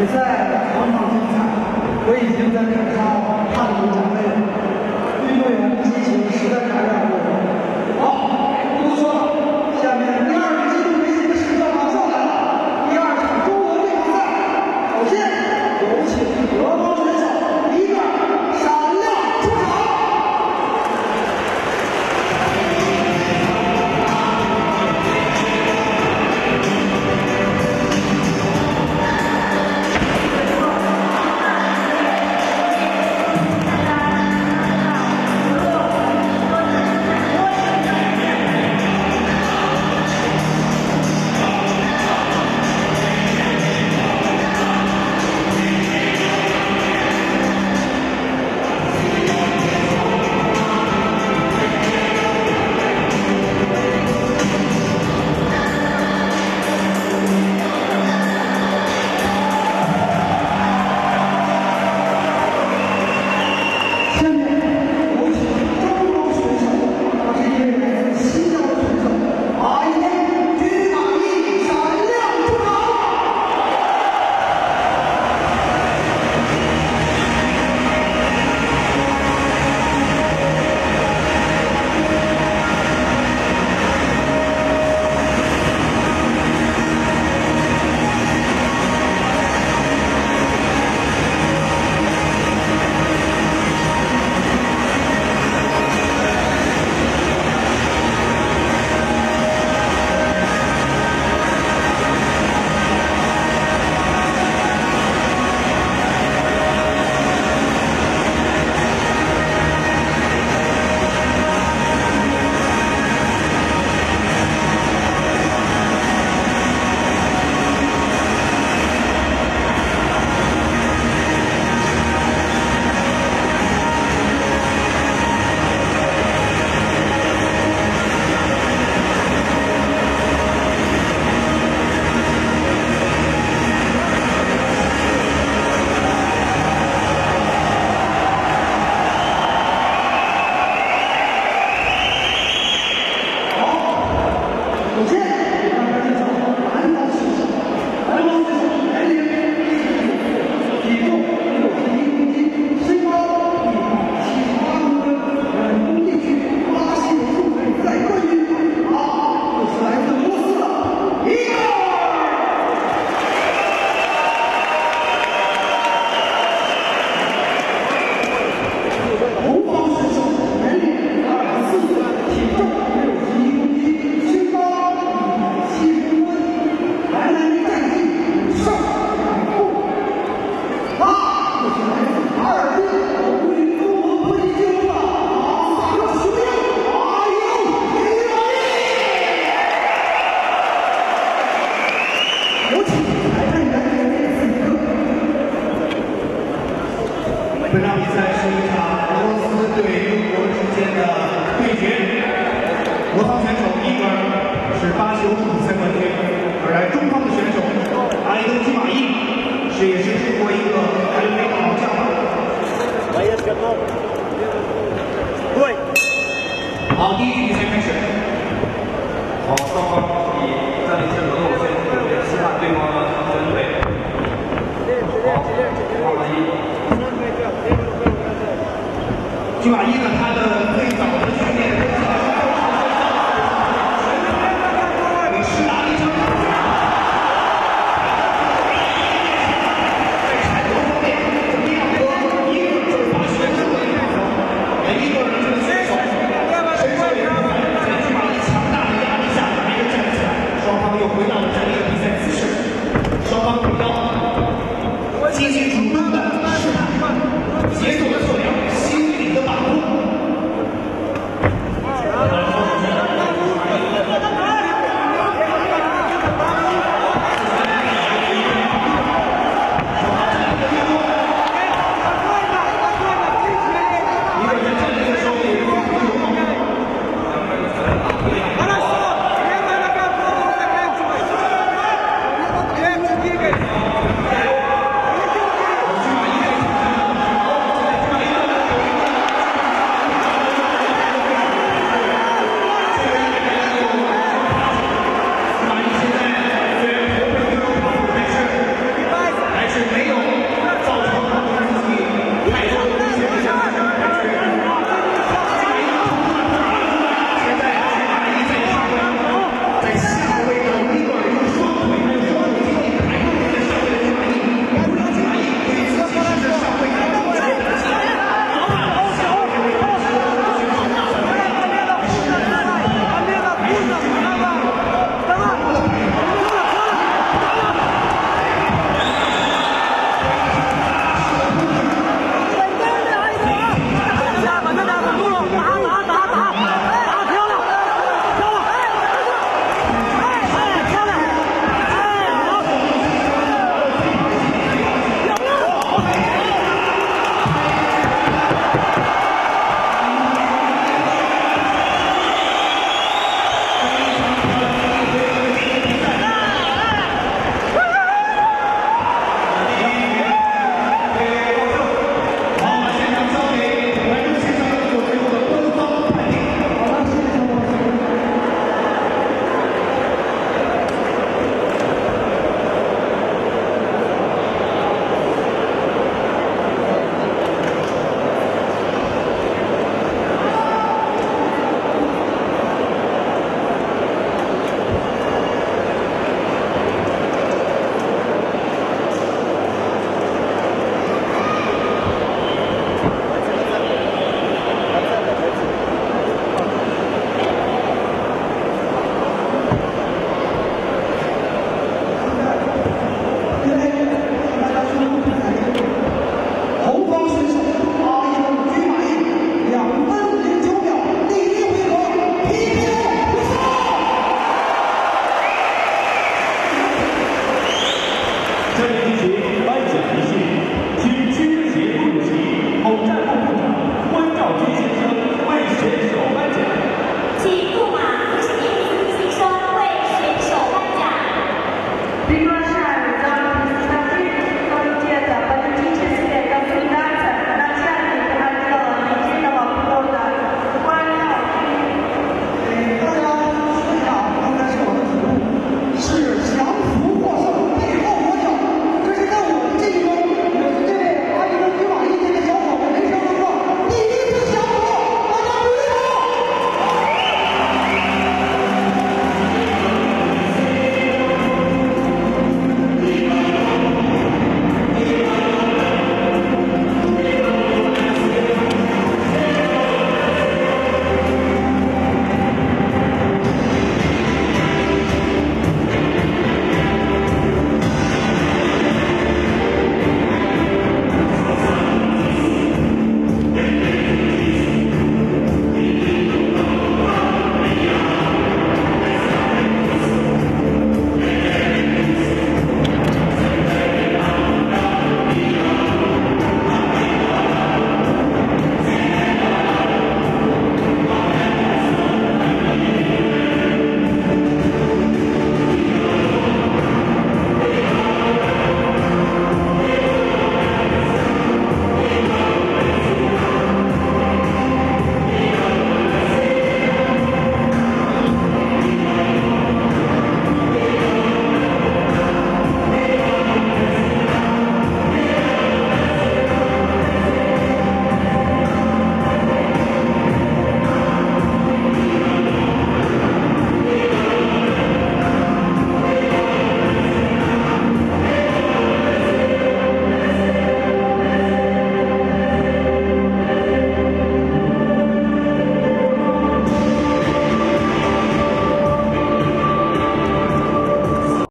比赛非常精彩，我已经在看他汗流浃背了。运动员激情实在感染我。好，不多说了，下面第二个激动人心的时刻马上来了。第二场中国队比赛，首先有请德国选手一个闪亮出场。本场比赛是一场俄罗斯对中国之间的对决。我方选手伊戈尔是巴西欧比赛冠军，而中方的选手阿里东基马伊也是中国一个还没好将吧。对，好，第一局比赛开始。好，双方以战力先轮流先期盼对方的针对。好，马伊。基马伊呢，他的最早的训练都是施达利场。在铲球方面，一个就是巴西的中国一个一个人这个选手，身手也不错，在基马伊强大的压力下，把一个站起来，双方又回到了这样一个比赛姿势，双方目标积极主动的试探，节奏的测量，心理的把握。还是没下面进行颁奖仪式，请新闻协副主席、统战部部长关兆军先生为选手颁奖。请杜马50年子先生为选手颁奖。